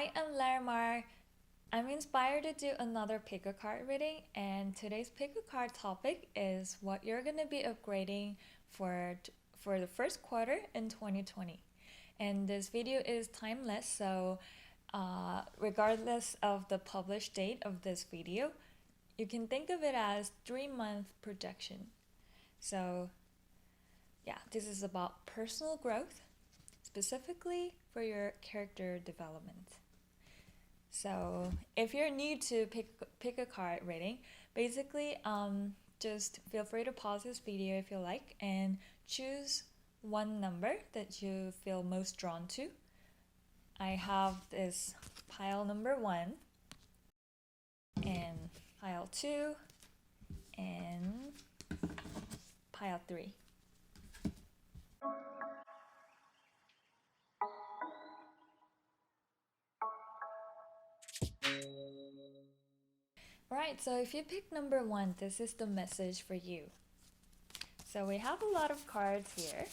Hi, I'm Larimar. I'm inspired to do another pick a card reading, and today's pick a card topic is what you're gonna be upgrading for for the first quarter in 2020. And this video is timeless, so regardless of the published date of this video, you can think of it as 3-month projection. So yeah, this is about personal growth, specifically for your character development. So if you're new to pick a card reading, basically just feel free to pause this video if you like and choose one number that you feel most drawn to. I have this pile number 1 and pile 2 and pile 3. Alright, so if you pick number 1, this is the message for you. So we have a lot of cards here.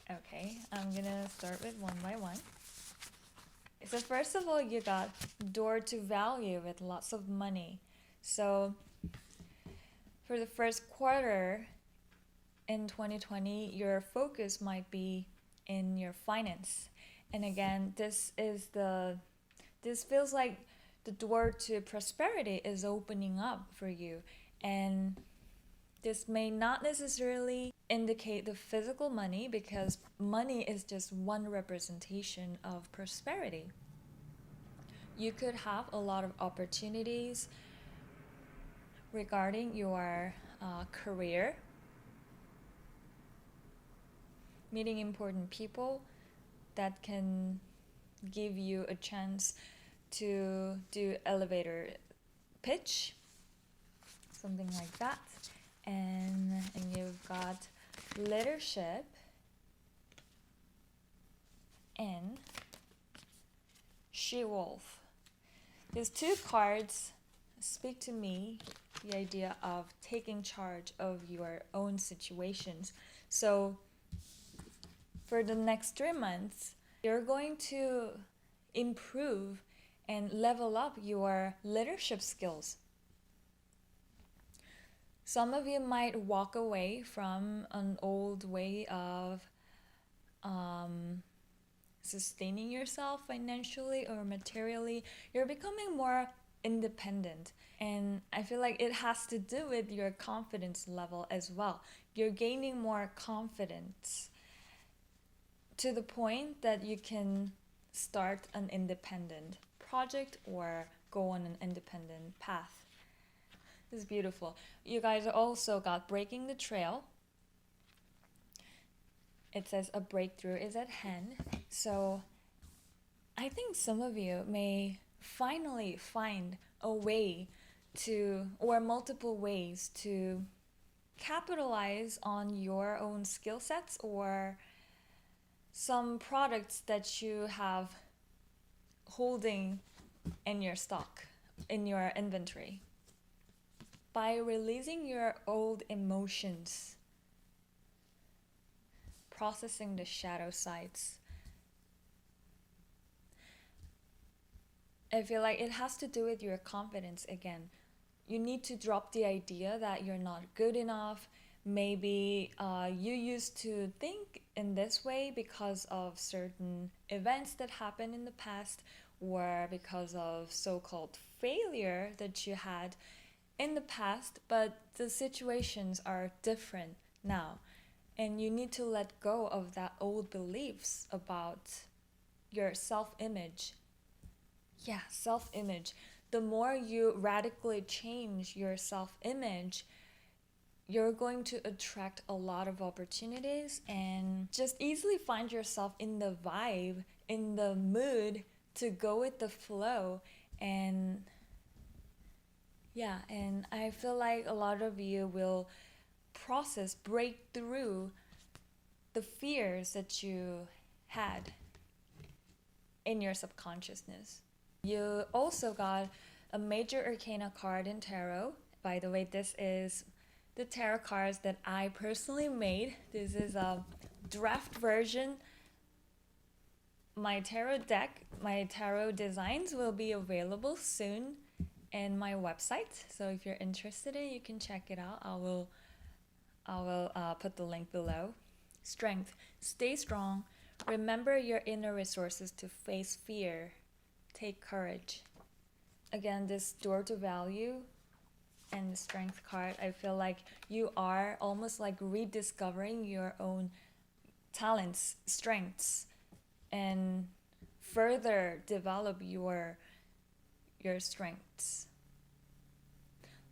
Okay, I'm gonna start with one by one. So first of all, you got door to value with lots of money. So for the first quarter in 2020, your focus might be in your finance. And again, this feels like the door to prosperity is opening up for you. And this may not necessarily indicate the physical money, because money is just one representation of prosperity. You could have a lot of opportunities regarding your career, meeting important people that can give you a chance to do elevator pitch, something like that. And you've got leadership and she-wolf. These two cards speak to me the idea of taking charge of your own situations. So for the next 3 months, you're going to improve and level up your leadership skills. Some of you might walk away from an old way of sustaining yourself financially or materially. You're becoming more independent, and I feel like it has to do with your confidence level as well. You're gaining more confidence to the point that you can start an independent project or go on an independent path. This is beautiful. You guys also got breaking the trail. It says a breakthrough is at hand. So I think some of you may finally find a way to, or multiple ways to capitalize on your own skill sets or some products that you have holding in your stock, in your inventory. By releasing your old emotions, processing the shadow sides, I feel like it has to do with your confidence again. You need to drop the idea that you're not good enough. Maybe you used to think in this way because of certain events that happened in the past, or because of so-called failure that you had in the past, but the situations are different now. And you need to let go of that old beliefs about your self-image. Yeah, self-image. The more you radically change your self-image, you're going to attract a lot of opportunities and just easily find yourself in the vibe, in the mood to go with the flow. And yeah, and I feel like a lot of you will break through the fears that you had in your subconsciousness. You also got a major arcana card in tarot. By the way, this is the tarot cards that I personally made. This is a draft version my tarot deck, my tarot designs will be available soon in my website. So if you're interested in it, you can check it out. I will put the link below. Strength. Stay strong. Remember your inner resources to face fear. Take courage. Again, this door to value and the strength card, I feel like you are almost like rediscovering your own talents, strengths, and further develop your strengths.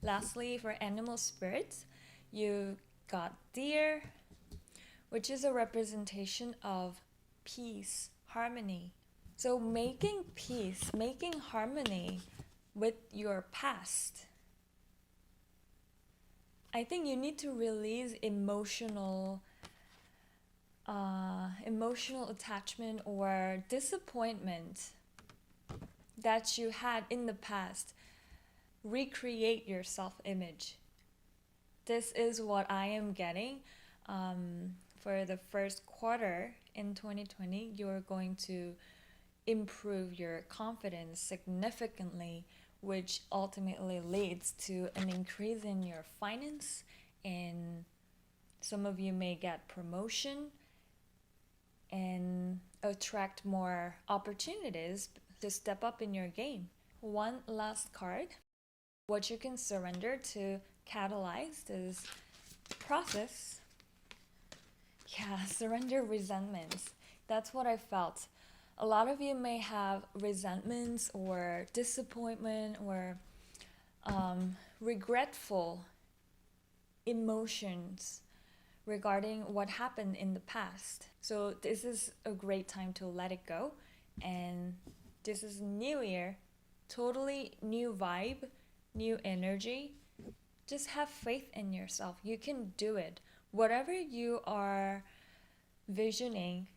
Lastly, for animal spirits, you got deer, which is a representation of peace, harmony. So making peace, making harmony with your past. I think you need to release emotional attachment or disappointment that you had in the past. Recreate your self-image. This is what I am getting for the first quarter in 2020. You're going to improve your confidence significantly, which ultimately leads to an increase in your finance, and some of you may get promotion and attract more opportunities to step up in your game. One last card, what you can surrender to catalyze this process. Yeah, surrender resentments. That's what I felt. A lot of you may have resentments or disappointment or regretful emotions regarding what happened in the past. So this is a great time to let it go. And this is new year, totally new vibe, new energy. Just have faith in yourself. You can do it. Whatever you are visioning,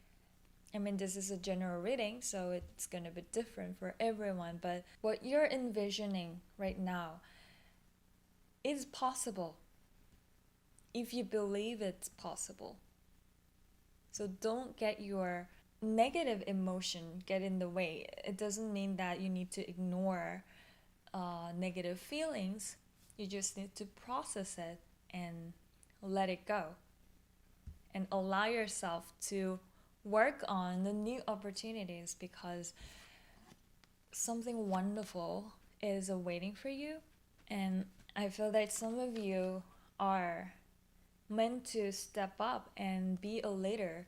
I mean, this is a general reading, so it's going to be different for everyone. But what you're envisioning right now is possible if you believe it's possible. So don't get your negative emotion get in the way. It doesn't mean that you need to ignore negative feelings. You just need to process it and let it go. And allow yourself to work on the new opportunities, because something wonderful is awaiting for you. And I feel that some of you are meant to step up and be a leader.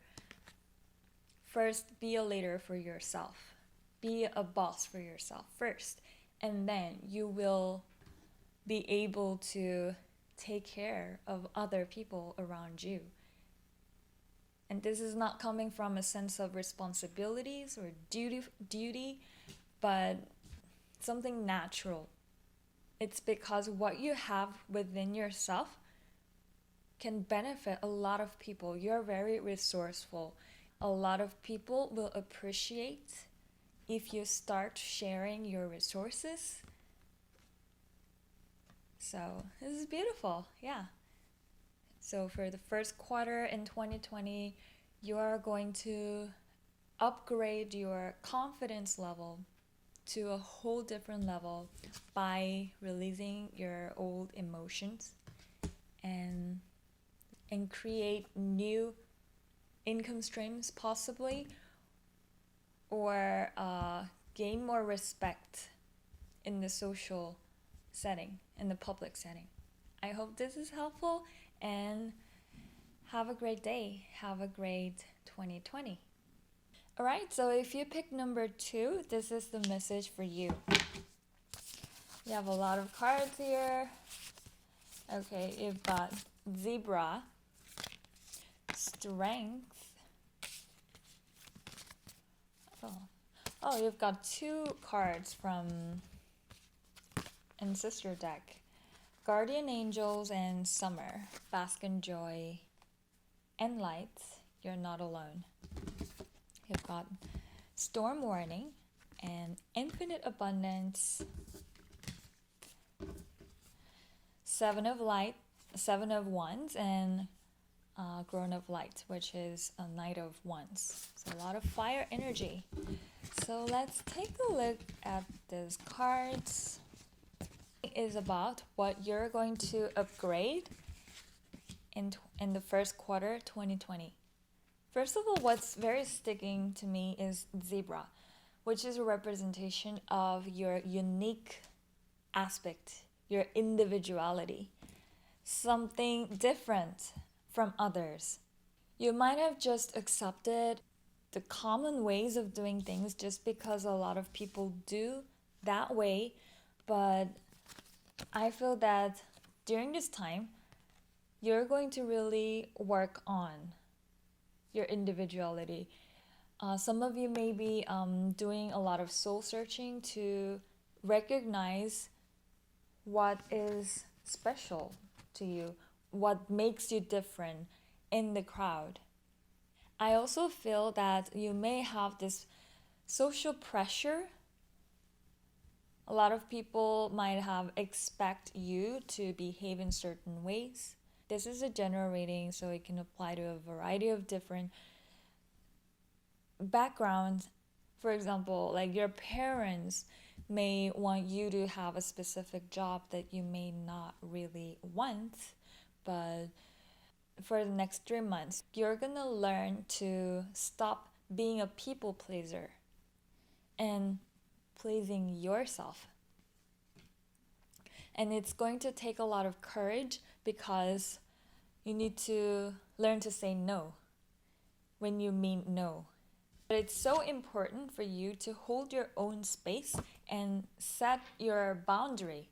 First, be a leader for yourself. Be a boss for yourself first. And then you will be able to take care of other people around you. And this is not coming from a sense of responsibilities or duty, but something natural. It's because what you have within yourself can benefit a lot of people. You're very resourceful. A lot of people will appreciate if you start sharing your resources. So this is beautiful, yeah. So for the first quarter in 2020, you are going to upgrade your confidence level to a whole different level by releasing your old emotions and create new income streams possibly, or gain more respect in the social setting, in the public setting. I hope this is helpful, and have a great day. Have a great 2020. Alright, so if you pick number 2, this is the message for you. You have a lot of cards here. Okay, you've got zebra, strength. Oh, you've got 2 cards from Ancestor deck. Guardian Angels and Summer. Bask in joy and light. You're not alone. You've got Storm Warning and Infinite Abundance. 7 of Light, 7 of Wands, and Grown of Light, which is a Knight of Wands. So a lot of fire energy. So let's take a look at these cards. It is about what you're going to upgrade in the first quarter 2020. First of all, what's very sticking to me is zebra, which is a representation of your unique aspect, your individuality, something different from others. You might have just accepted the common ways of doing things just because a lot of people do that way, but I feel that during this time, you're going to really work on your individuality. Some of you may be doing a lot of soul searching to recognize what is special to you, what makes you different in the crowd. I also feel that you may have this social pressure. A lot of people might have expect you to behave in certain ways. This is a general reading, so it can apply to a variety of different backgrounds. For example, like your parents may want you to have a specific job that you may not really want, but for the next 3 months, you're gonna learn to stop being a people pleaser and pleasing yourself. And it's going to take a lot of courage because you need to learn to say no when you mean no. But it's so important for you to hold your own space and set your boundary.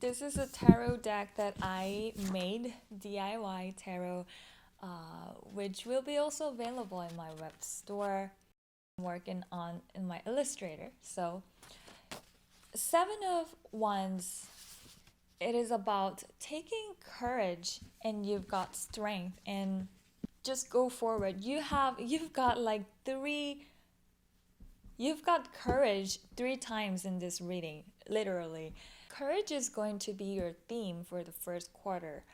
This is a tarot deck that I made, DIY tarot, which will be also available in my web store. I'm working on in my Illustrator. So, Seven of Wands, it is about taking courage, and you've got strength, and just go forward. You've got courage 3 times in this reading, literally. Courage is going to be your theme for the first quarter.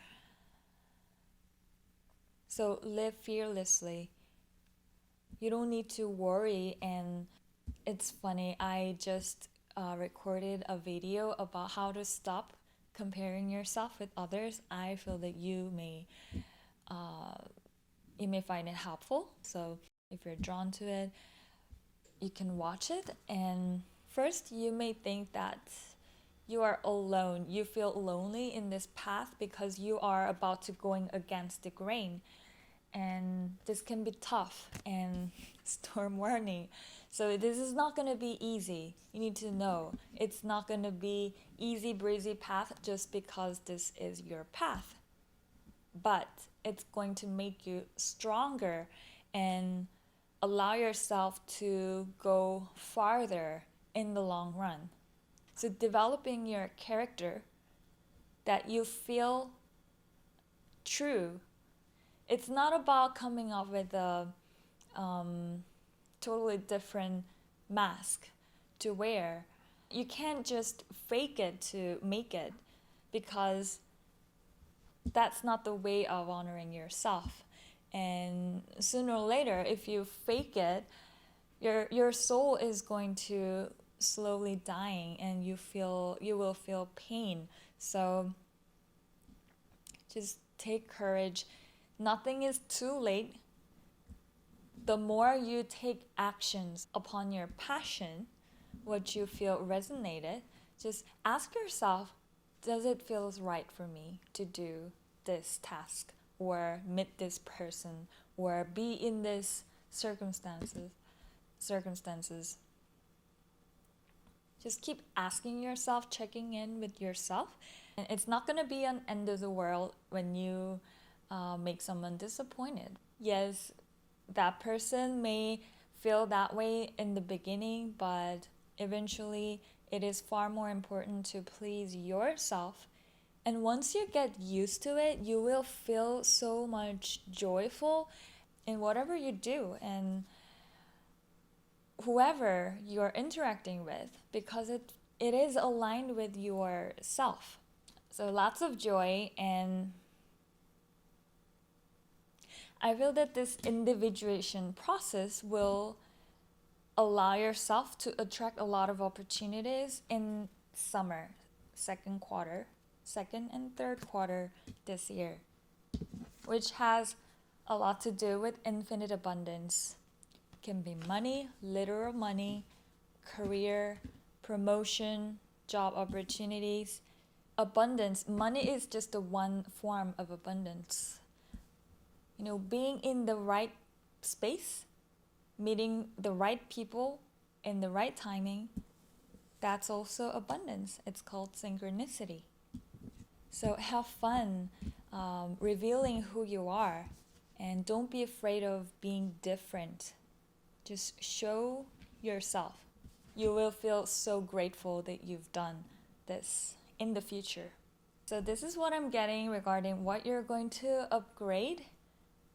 So live fearlessly. You don't need to worry. And it's funny, I just recorded a video about how to stop comparing yourself with others. I feel that you may find it helpful. So if you're drawn to it, you can watch it. And first, you may think that you are alone. You feel lonely in this path because you are about to going against the grain. And this can be tough and storm warning. So this is not going to be easy. You need to know it's not going to be easy breezy path just because this is your path. But it's going to make you stronger and allow yourself to go farther in the long run. So developing your character that you feel true. It's not about coming up with a totally different mask to wear. You can't just fake it to make it, because that's not the way of honoring yourself. And sooner or later, if you fake it, your soul is going to slowly dying, and you will feel pain. So just take courage. Nothing is too late. The more you take actions upon your passion, what you feel resonated, just ask yourself, does it feel right for me to do this task, or meet this person, or be in this circumstances? Just keep asking yourself, checking in with yourself. And it's not going to be an end of the world when you make someone disappointed. Yes, that person may feel that way in the beginning, but eventually it is far more important to please yourself. And once you get used to it, you will feel so much joyful in whatever you do and whoever you're interacting with, because it is aligned with yourself. So lots of joy, and I feel that this individuation process will allow yourself to attract a lot of opportunities in summer, second and third quarter this year, which has a lot to do with infinite abundance. Can be money, literal money, career, promotion, job opportunities. Abundance, money is just the one form of abundance. Being in the right space, meeting the right people in the right timing, that's also abundance. It's called synchronicity. So have fun revealing who you are, and don't be afraid of being different. Just show yourself. You will feel so grateful that you've done this in the future. So this is what I'm getting regarding what you're going to upgrade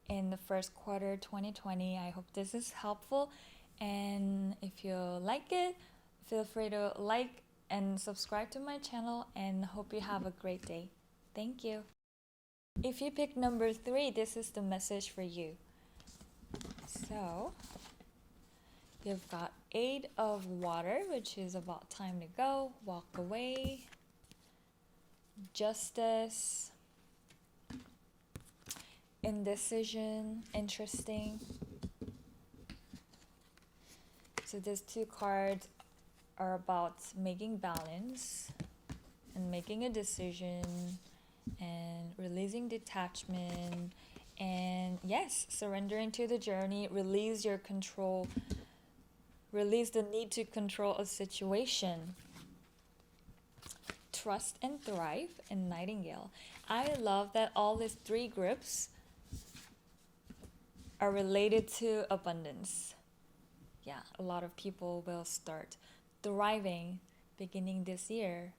in the first quarter 2020. I hope this is helpful, and if you like it, feel free to like and subscribe to my channel, and hope you have a great day. Thank you. If you pick number 3, this is the message for you. So you've got 8 of water, which is about time to go, walk away, justice, indecision, interesting. So these 2 cards are about making balance and making a decision and releasing detachment, and yes, surrendering to the journey. Release your control, release the need to control a situation. Trust and thrive, and nightingale. I love that all these 3 groups are related to abundance. Yeah, a lot of people will start thriving beginning this year,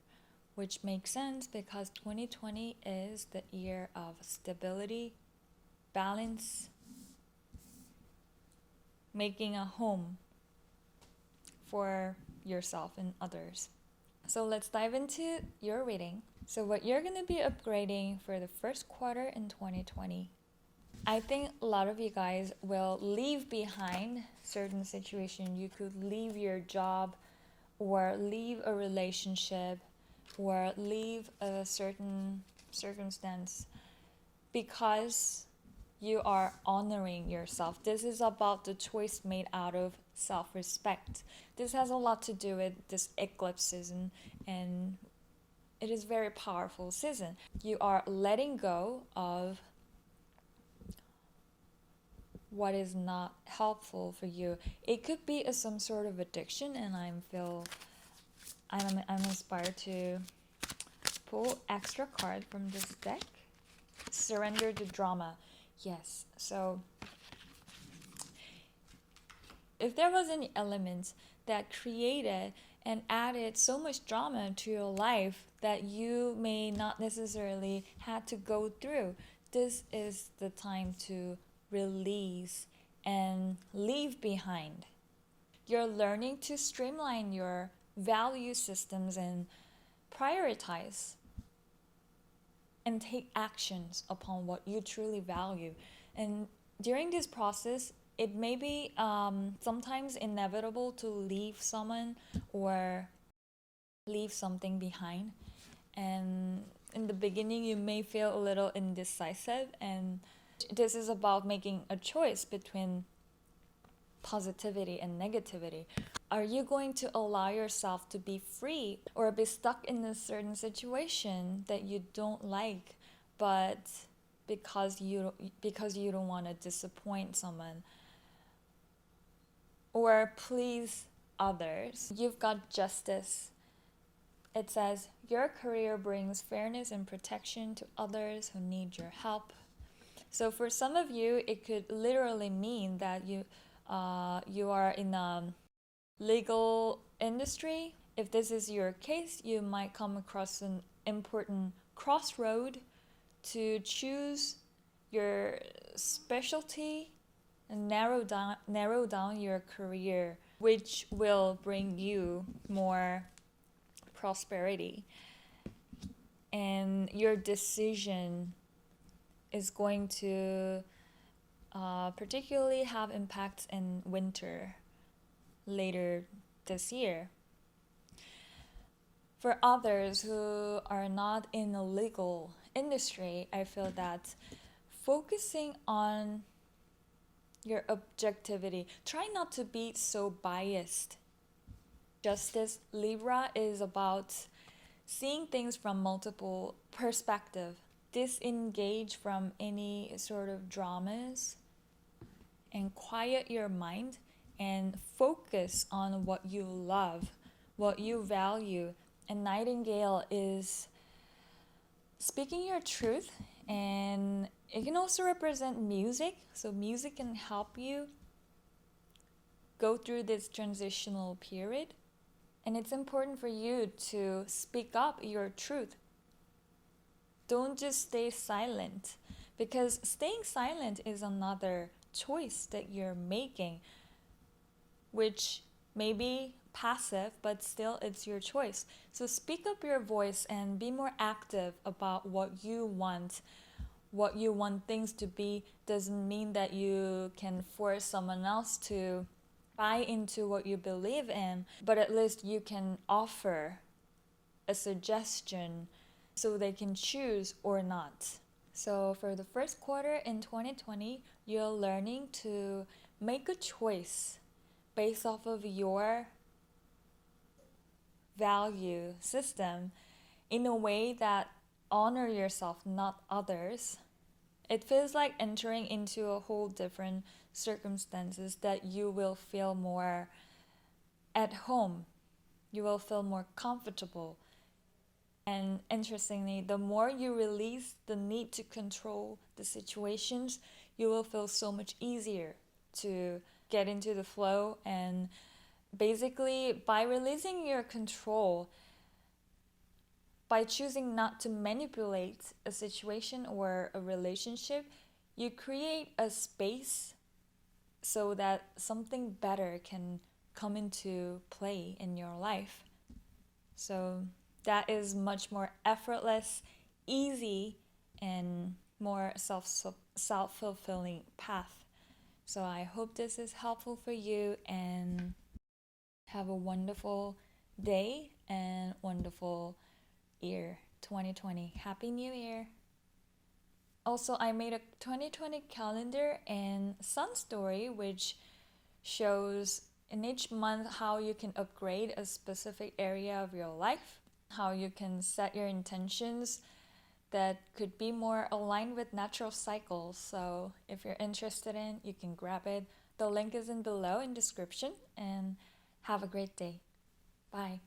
which makes sense because 2020 is the year of stability, balance, making a home for yourself and others. So let's dive into your reading. So what you're going to be upgrading for the first quarter in 2020. I think a lot of you guys will leave behind certain situation. You could leave your job, or leave a relationship, or leave a certain circumstance, because you are honoring yourself. This is about the choice made out of self-respect. This has a lot to do with this eclipse season, and it is very powerful season. You are letting go of what is not helpful for you. It could be some sort of addiction, and I'm inspired to pull extra card from this deck. Surrender to drama. Yes, so if there was any elements that created and added so much drama to your life that you may not necessarily had to go through, this is the time to release and leave behind. You're learning to streamline your value systems and prioritize and take actions upon what you truly value. And during this process, it may be sometimes inevitable to leave someone or leave something behind. And in the beginning, you may feel a little indecisive, and this is about making a choice between positivity and negativity. Are you going to allow yourself to be free, or be stuck in a certain situation that you don't like, but because you don't want to disappoint someone or please others? You've got justice. It says your career brings fairness and protection to others who need your help. So for some of you, it could literally mean that you are in a legal industry. If this is your case, you might come across an important crossroad to choose your specialty and narrow down your career, which will bring you more prosperity. And your decision is going to particularly have impacts in winter later this year. For others who are not in a legal industry, I feel that focusing on your objectivity, try not to be so biased. Justice Libra is about seeing things from multiple perspectives, disengage from any sort of dramas, and quiet your mind and focus on what you love, what you value. And Nightingale is speaking your truth, and it can also represent music. So music can help you go through this transitional period. And it's important for you to speak up your truth. Don't just stay silent, because staying silent is another choice that you're making, which may be passive, but still it's your choice. So speak up your voice and be more active about what you want things to be. Doesn't mean that you can force someone else to buy into what you believe in, but at least you can offer a suggestion so they can choose or not. So for the first quarter in 2020, you're learning to make a choice based off of your value system in a way that honor yourself, not others. It feels like entering into a whole different circumstances that you will feel more at home. You will feel more comfortable. And interestingly, the more you release the need to control the situations, you will feel so much easier to get into the flow. And basically, by releasing your control, by choosing not to manipulate a situation or a relationship, you create a space so that something better can come into play in your life. So that is much more effortless, easy, and more self-fulfilling path. So I hope this is helpful for you, and have a wonderful day and wonderful year 2020. Happy New Year! Also, I made a 2020 calendar and Sun Story, which shows in each month how you can upgrade a specific area of your life, how you can set your intentions that could be more aligned with natural cycles. So if you're interested in, you can grab it. The link is in below in description, and have a great day. Bye.